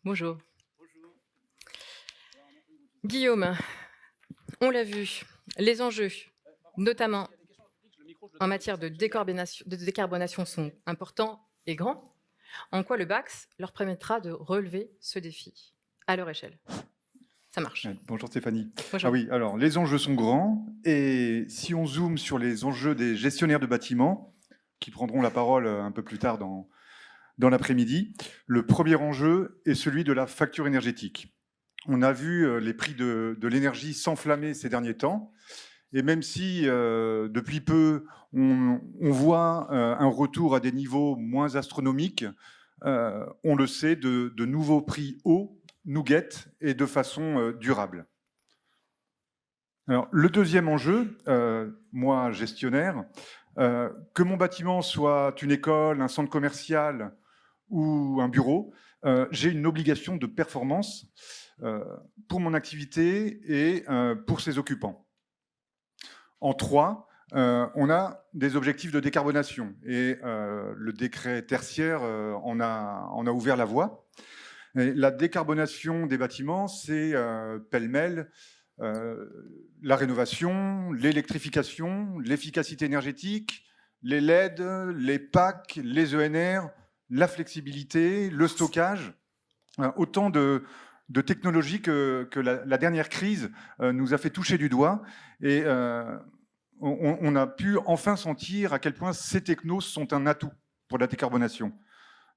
Bonjour. Guillaume, on l'a vu, les enjeux, notamment en matière de décarbonation sont importants et grands. En quoi le BAX leur permettra de relever ce défi à leur échelle? Ça marche. Bonjour Stéphanie. Ah Bonjour. oui, alors les enjeux sont grands et si on zoome sur les enjeux des gestionnaires de bâtiments, qui prendront la parole un peu plus tard dans l'après-midi, le premier enjeu est celui de la facture énergétique. On a vu les prix de l'énergie s'enflammer ces derniers temps et même si depuis peu on voit un retour à des niveaux moins astronomiques, on le sait, de nouveaux prix hauts nous guettent et de façon durable. Alors, le deuxième enjeu, moi gestionnaire, que mon bâtiment soit une école, un centre commercial ou un bureau, j'ai une obligation de performance pour mon activité et pour ses occupants. En 3, on a des objectifs de décarbonation et le décret tertiaire en a ouvert la voie. Et la décarbonation des bâtiments, c'est pêle-mêle la rénovation, l'électrification, l'efficacité énergétique, les LED, les PAC, les ENR, la flexibilité, le stockage, autant de technologies que la dernière crise nous a fait toucher du doigt et on a pu enfin sentir à quel point ces technos sont un atout pour la décarbonation.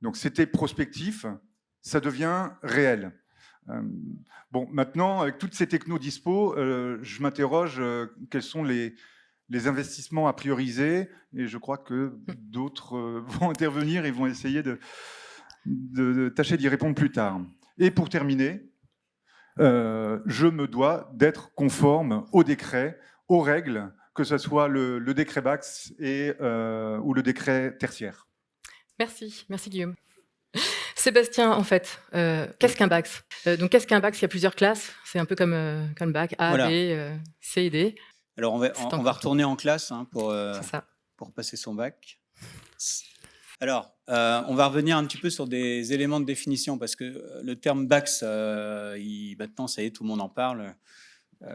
Donc c'était prospectif, ça devient réel. Bon, maintenant, avec toutes ces technos dispo, je m'interroge quels sont les investissements à prioriser, et je crois que d'autres vont intervenir et vont essayer de tâcher d'y répondre plus tard. Et pour terminer, je me dois d'être conforme aux décrets, aux règles, que ce soit le décret BAX ou le décret tertiaire. Merci Guillaume. Sébastien, en fait, qu'est-ce qu'un BAX? Donc, qu'est-ce qu'un BAX? Il y a plusieurs classes. C'est un peu comme le bac A, Voilà. B, C et D. Alors, on va retourner en classe C'est ça. pour passer son bac. Alors, on va revenir un petit peu sur des éléments de définition parce que le terme BAX, maintenant, ça y est, tout le monde en parle.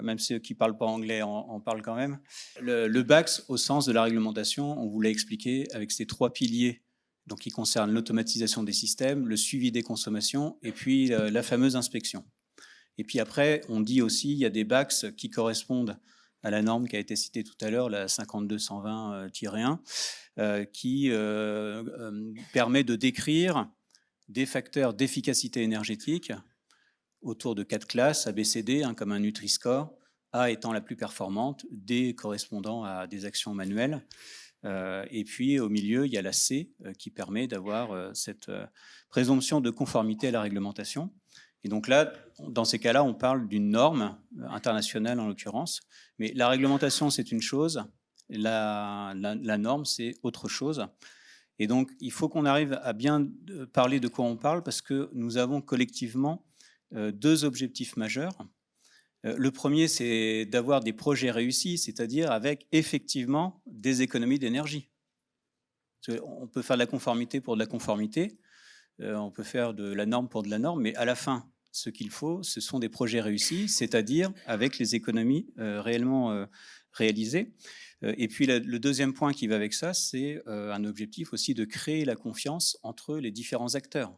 Même ceux qui ne parlent pas anglais en parlent quand même. Le BAX, au sens de la réglementation, on vous l'a expliqué avec ces 3 piliers, donc qui concernent l'automatisation des systèmes, le suivi des consommations et puis la fameuse inspection. Et puis après, on dit aussi il y a des BAX qui correspondent à la norme qui a été citée tout à l'heure, la 52-120-1, qui permet de décrire des facteurs d'efficacité énergétique autour de 4 classes, A, B, C, D, comme un Nutri-Score, A étant la plus performante, D correspondant à des actions manuelles. Et puis au milieu, il y a la C qui permet d'avoir cette présomption de conformité à la réglementation. Et donc là, dans ces cas-là, on parle d'une norme internationale en l'occurrence. Mais la réglementation, c'est une chose, la norme, c'est autre chose. Et donc, il faut qu'on arrive à bien parler de quoi on parle parce que nous avons collectivement 2 objectifs majeurs. Le premier, c'est d'avoir des projets réussis, c'est-à-dire avec effectivement des économies d'énergie. On peut faire de la conformité pour de la conformité, on peut faire de la norme pour de la norme, mais à la fin, ce qu'il faut, ce sont des projets réussis, c'est-à-dire avec les économies réellement réalisées. Et puis le deuxième point qui va avec ça, c'est un objectif aussi de créer la confiance entre les différents acteurs.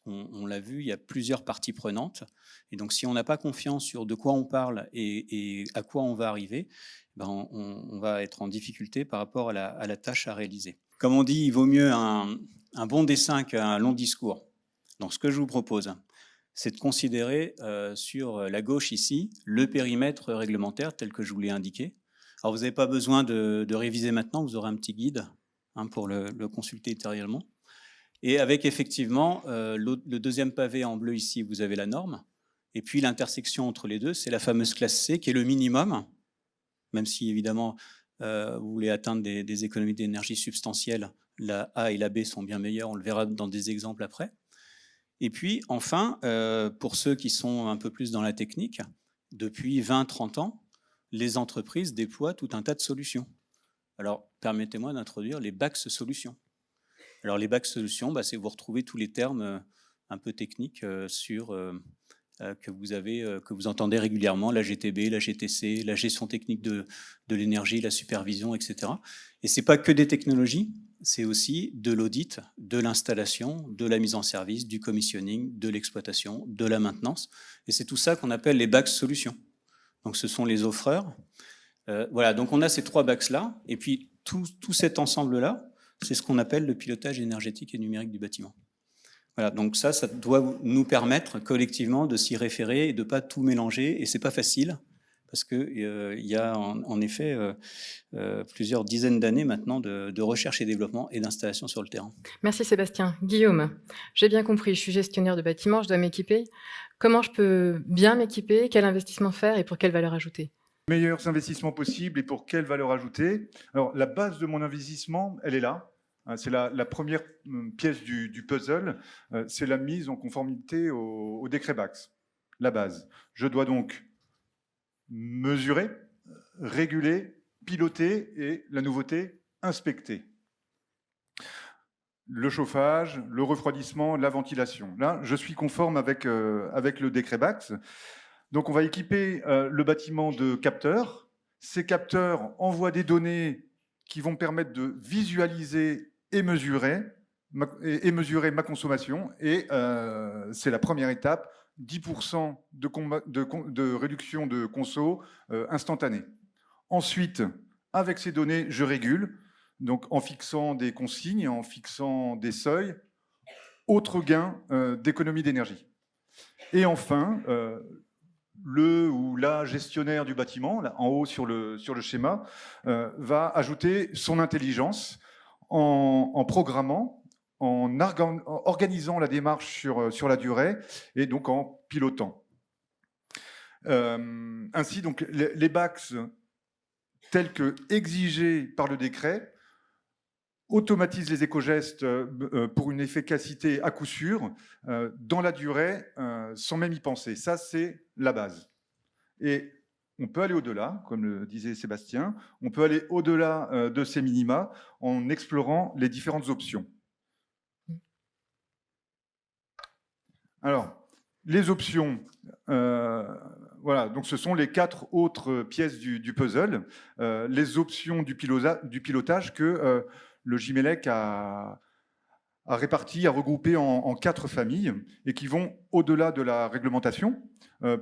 On l'a vu, il y a plusieurs parties prenantes. Et donc, si on n'a pas confiance sur de quoi on parle et à quoi on va arriver, on va être en difficulté par rapport à la tâche à réaliser. Comme on dit, il vaut mieux un bon dessin qu'un long discours. Donc, ce que je vous propose, c'est de considérer sur la gauche ici le périmètre réglementaire tel que je vous l'ai indiqué. Alors, vous n'avez pas besoin de réviser maintenant, vous aurez un petit guide pour le consulter ultérieurement. Et avec effectivement le deuxième pavé en bleu ici, vous avez la norme. Et puis l'intersection entre les deux, c'est la fameuse classe C qui est le minimum, même si évidemment vous voulez atteindre des économies d'énergie substantielles. La A et la B sont bien meilleures, on le verra dans des exemples après. Et puis enfin, pour ceux qui sont un peu plus dans la technique, depuis 20-30 ans, les entreprises déploient tout un tas de solutions. Alors permettez-moi d'introduire les BAX solutions. Alors les BAX solutions, c'est vous retrouvez tous les termes un peu techniques que vous entendez régulièrement, la GTB, la GTC, la gestion technique de l'énergie, la supervision, etc. Et ce n'est pas que des technologies, c'est aussi de l'audit, de l'installation, de la mise en service, du commissioning, de l'exploitation, de la maintenance. Et c'est tout ça qu'on appelle les BACS solutions. Donc ce sont les offreurs. Voilà, donc on a ces 3 BACS-là, et puis tout cet ensemble-là, c'est ce qu'on appelle le pilotage énergétique et numérique du bâtiment. Voilà, donc ça doit nous permettre collectivement de s'y référer et de ne pas tout mélanger. Et ce n'est pas facile, parce qu'il y a en effet plusieurs dizaines d'années maintenant de recherche et développement et d'installation sur le terrain. Merci Sébastien. Guillaume, j'ai bien compris, je suis gestionnaire de bâtiment, je dois m'équiper. Comment je peux bien m'équiper? Quel investissement faire et pour quelle valeur ajoutée? Meilleurs investissements possibles et pour quelle valeur ajoutée? Alors, la base de mon investissement, elle est là. C'est la première pièce du puzzle, c'est la mise en conformité au décret BACS, la base. Je dois donc mesurer, réguler, piloter et, la nouveauté, inspecter. Le chauffage, le refroidissement, la ventilation. Là, je suis conforme avec le décret BACS. Donc, on va équiper le bâtiment de capteurs. Ces capteurs envoient des données qui vont permettre de visualiser et mesurer ma consommation. Et c'est la première étape, 10% de réduction de conso instantanée. Ensuite, avec ces données, je régule, donc en fixant des consignes, en fixant des seuils, autre gain d'économie d'énergie. Et enfin, le ou la gestionnaire du bâtiment, là, en haut sur le schéma, va ajouter son intelligence en programmant, en organisant la démarche sur la durée et donc en pilotant. Ainsi, donc, les BACS tels que exigés par le décret automatisent les éco-gestes pour une efficacité à coup sûr dans la durée sans même y penser. Ça, c'est la base. Et on peut aller au-delà, comme le disait Sébastien, on peut aller au-delà de ces minima en explorant les différentes options. Alors, les options, voilà, donc ce sont les 4 autres pièces du puzzle, les options du pilotage que le GIMELEC a réparti, a regroupé en 4 familles et qui vont au-delà de la réglementation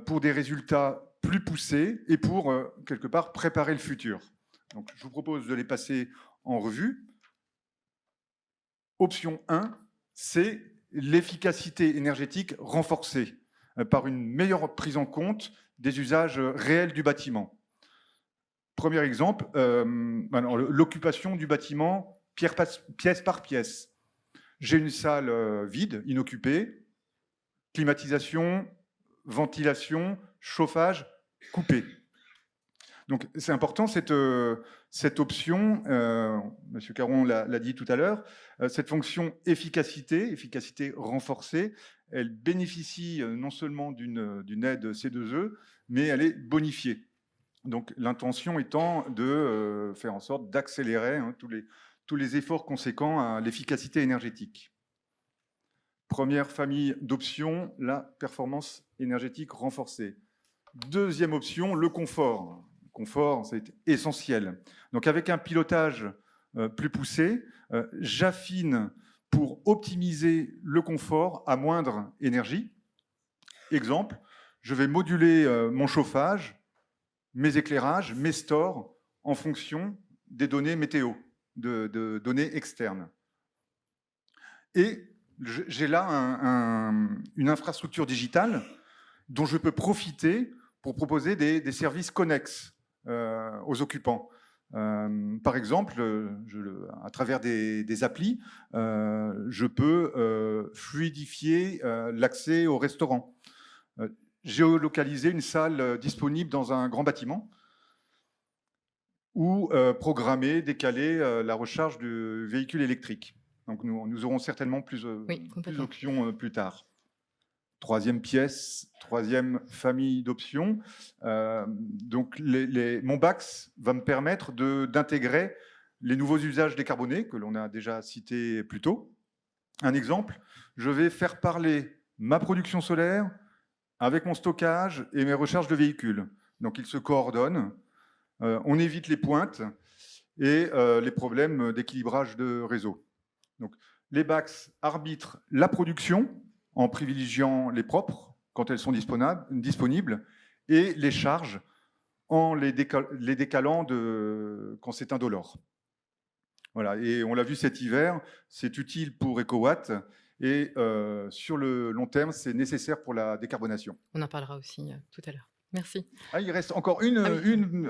pour des résultats plus poussés et pour, quelque part, préparer le futur. Donc, je vous propose de les passer en revue. Option 1, c'est l'efficacité énergétique renforcée par une meilleure prise en compte des usages réels du bâtiment. Premier exemple, l'occupation du bâtiment pièce par pièce. J'ai une salle vide, inoccupée, climatisation, ventilation, chauffage, coupé. Donc c'est important cette option, M. Caron l'a dit tout à l'heure, cette fonction efficacité renforcée, elle bénéficie non seulement d'une aide C2E, mais elle est bonifiée. Donc l'intention étant de faire en sorte d'accélérer tous les efforts conséquents à l'efficacité énergétique. Première famille d'options, la performance énergétique renforcée. Deuxième option, le confort. Le confort, c'est essentiel. Donc avec un pilotage plus poussé, j'affine pour optimiser le confort à moindre énergie. Exemple, je vais moduler mon chauffage, mes éclairages, mes stores en fonction des données météo, de données externes. Et j'ai là une infrastructure digitale dont je peux profiter pour proposer des services connexes aux occupants. Par exemple, à travers des applis, je peux fluidifier l'accès au restaurant. Géolocaliser une salle disponible dans un grand bâtiment ou programmer, décaler la recharge de véhicules électriques. Donc nous aurons certainement plus d'options plus tard. Troisième pièce, troisième famille d'options. Donc mon BACS va me permettre d'intégrer les nouveaux usages décarbonés que l'on a déjà cités plus tôt. Un exemple, je vais faire parler ma production solaire avec mon stockage et mes recharges de véhicules. Donc ils se coordonnent, on évite les pointes et les problèmes d'équilibrage de réseau. Donc les BACS arbitrent la production en privilégiant les propres quand elles sont disponibles et les charges en les décalant quand c'est indolore. Voilà, et on l'a vu cet hiver, c'est utile pour EcoWatt et sur le long terme, c'est nécessaire pour la décarbonation. On en parlera aussi tout à l'heure. Merci. Ah, il reste encore une.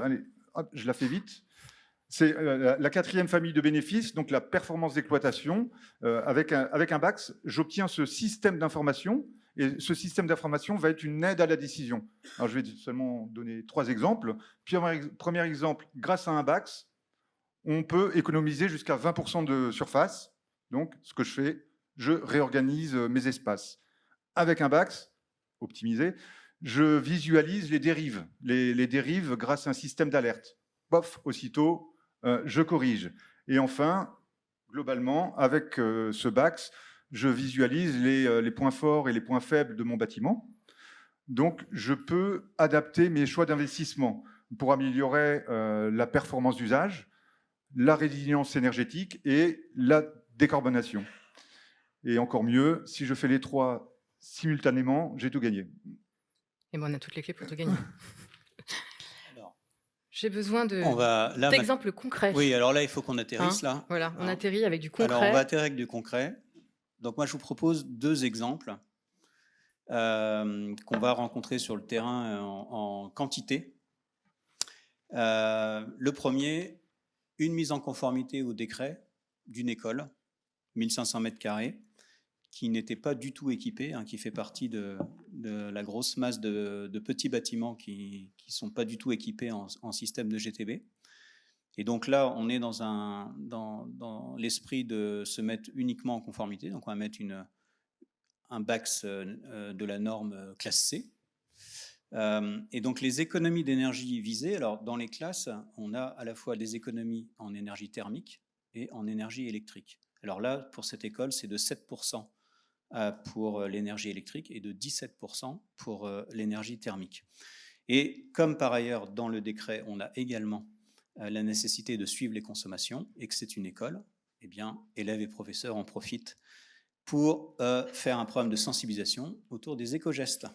Allez, hop, je la fais vite. C'est la quatrième famille de bénéfices, donc la performance d'exploitation. Avec un BACS, j'obtiens ce système d'information et ce système d'information va être une aide à la décision. Alors, je vais seulement donner 3 exemples. Premier exemple, grâce à un BACS, on peut économiser jusqu'à 20% de surface. Donc, ce que je fais, je réorganise mes espaces. Avec un BACS optimisé, je visualise les dérives. Les dérives grâce à un système d'alerte. Pof, aussitôt, je corrige. Et enfin, globalement, avec ce BACS, je visualise les points forts et les points faibles de mon bâtiment. Donc, je peux adapter mes choix d'investissement pour améliorer la performance d'usage, la résilience énergétique et la décarbonation. Et encore mieux, si je fais les 3 simultanément, j'ai tout gagné. Et bon, on a toutes les clés pour tout gagner. J'ai besoin d'exemples concrets. Oui, alors là, il faut qu'on atterrisse. Là. Voilà, on atterrit avec du concret. Alors, on va atterrir avec du concret. Donc, moi, je vous propose 2 exemples qu'on va rencontrer sur le terrain en quantité. Le premier, une mise en conformité au décret d'une école, 1500 m², qui n'était pas du tout équipée, qui fait partie de la grosse masse de petits bâtiments qui ne sont pas du tout équipés en système de GTB. Et donc là, on est dans l'esprit de se mettre uniquement en conformité. Donc on va mettre un BACS de la norme classe C. Et donc les économies d'énergie visées, alors dans les classes, on a à la fois des économies en énergie thermique et en énergie électrique. Alors là, pour cette école, c'est de 7% pour l'énergie électrique et de 17% pour l'énergie thermique. Et comme par ailleurs, dans le décret, on a également la nécessité de suivre les consommations et que c'est une école, eh bien, élèves et professeurs en profitent pour faire un programme de sensibilisation autour des éco-gestes.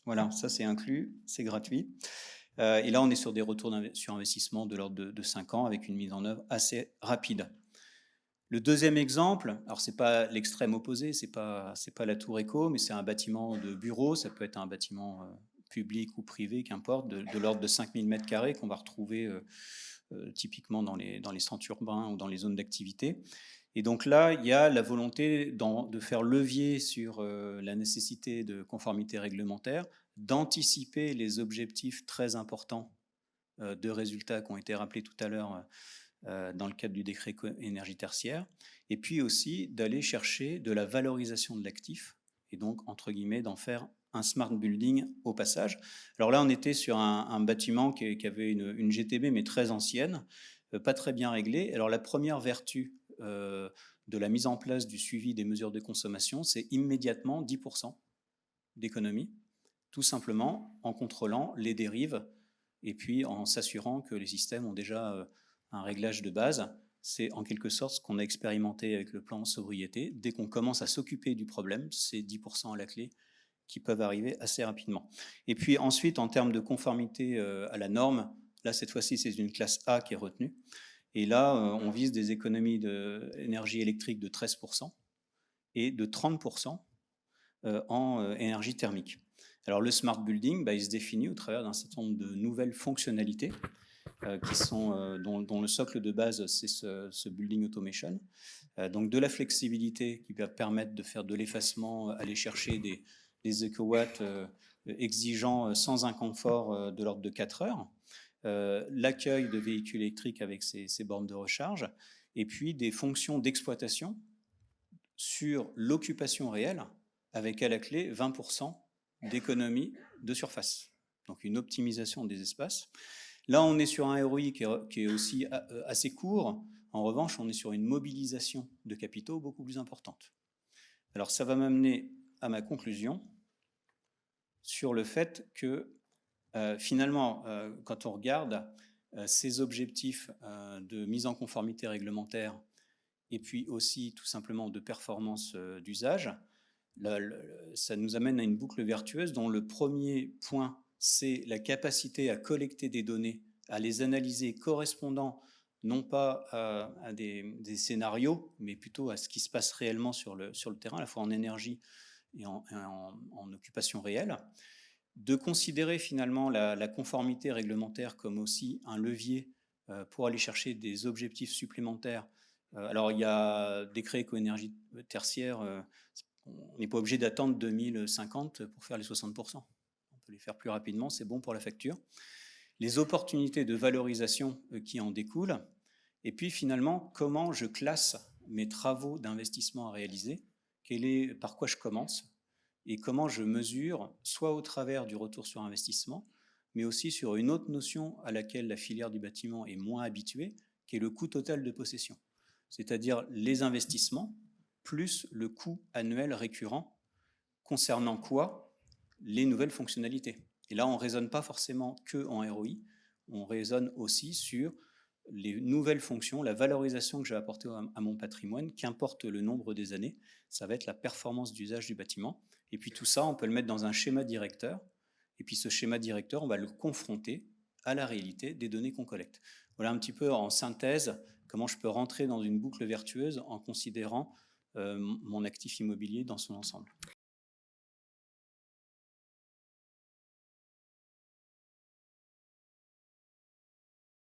Voilà, ça c'est inclus, c'est gratuit. Et là, on est sur des retours sur investissement de l'ordre de 5 ans avec une mise en œuvre assez rapide. Le deuxième exemple, alors c'est pas l'extrême opposé, c'est pas la tour éco, mais c'est un bâtiment de bureau, ça peut être un bâtiment public ou privé, qu'importe, de l'ordre de 5000 m² qu'on va retrouver typiquement dans les centres urbains ou dans les zones d'activité. Et donc là, il y a la volonté de faire levier sur la nécessité de conformité réglementaire, d'anticiper les objectifs très importants de résultats qui ont été rappelés tout à l'heure dans le cadre du décret énergie tertiaire, et puis aussi d'aller chercher de la valorisation de l'actif, et donc, entre guillemets, d'en faire un smart building au passage. Alors là, on était sur un bâtiment qui avait une GTB, mais très ancienne, pas très bien réglée. Alors la première vertu de la mise en place du suivi des mesures de consommation, c'est immédiatement 10% d'économie, tout simplement en contrôlant les dérives et puis en s'assurant que les systèmes ont déjà un réglage de base. C'est en quelque sorte ce qu'on a expérimenté avec le plan sobriété. Dès qu'on commence à s'occuper du problème, c'est 10% à la clé qui peuvent arriver assez rapidement. Et puis ensuite, en termes de conformité à la norme, là cette fois-ci c'est une classe A qui est retenue. Et là, on vise des économies d'énergie électrique de 13% et de 30% en énergie thermique. Alors le smart building, il se définit au travers d'un certain nombre de nouvelles fonctionnalités qui sont, dont le socle de base, c'est ce building automation. Donc de la flexibilité qui va permettre de faire de l'effacement, aller chercher des éco-watts exigeants sans un confort de l'ordre de 4 heures. L'accueil de véhicules électriques avec ces bornes de recharge, et puis des fonctions d'exploitation sur l'occupation réelle, avec à la clé 20% d'économie de surface. Donc une optimisation des espaces. Là, on est sur un ROI qui est aussi assez court. En revanche, on est sur une mobilisation de capitaux beaucoup plus importante. Alors ça va m'amener à ma conclusion sur le fait que finalement, quand on regarde ces objectifs de mise en conformité réglementaire et puis aussi tout simplement de performance d'usage, ça nous amène à une boucle vertueuse dont le premier point, c'est la capacité à collecter des données, à les analyser correspondant non pas à des scénarios, mais plutôt à ce qui se passe réellement sur le terrain, à la fois en énergie et en occupation réelle, de considérer finalement la conformité réglementaire comme aussi un levier pour aller chercher des objectifs supplémentaires. Alors il y a décret éco-énergie tertiaire, on n'est pas obligé d'attendre 2050 pour faire les 60%. On peut les faire plus rapidement, c'est bon pour la facture. Les opportunités de valorisation qui en découlent, et puis finalement, comment je classe mes travaux d'investissement à réaliser, par quoi je commence, et comment je mesure, soit au travers du retour sur investissement, mais aussi sur une autre notion à laquelle la filière du bâtiment est moins habituée, qui est le coût total de possession. C'est-à-dire les investissements plus le coût annuel récurrent, concernant quoi? Les nouvelles fonctionnalités. Et là, on ne raisonne pas forcément que en ROI, on raisonne aussi sur les nouvelles fonctions, la valorisation que je vais apporter à mon patrimoine, qu'importe le nombre des années, ça va être la performance d'usage du bâtiment. Et puis tout ça, on peut le mettre dans un schéma directeur. Et puis ce schéma directeur, on va le confronter à la réalité des données qu'on collecte. Voilà un petit peu en synthèse comment je peux rentrer dans une boucle vertueuse en considérant mon actif immobilier dans son ensemble.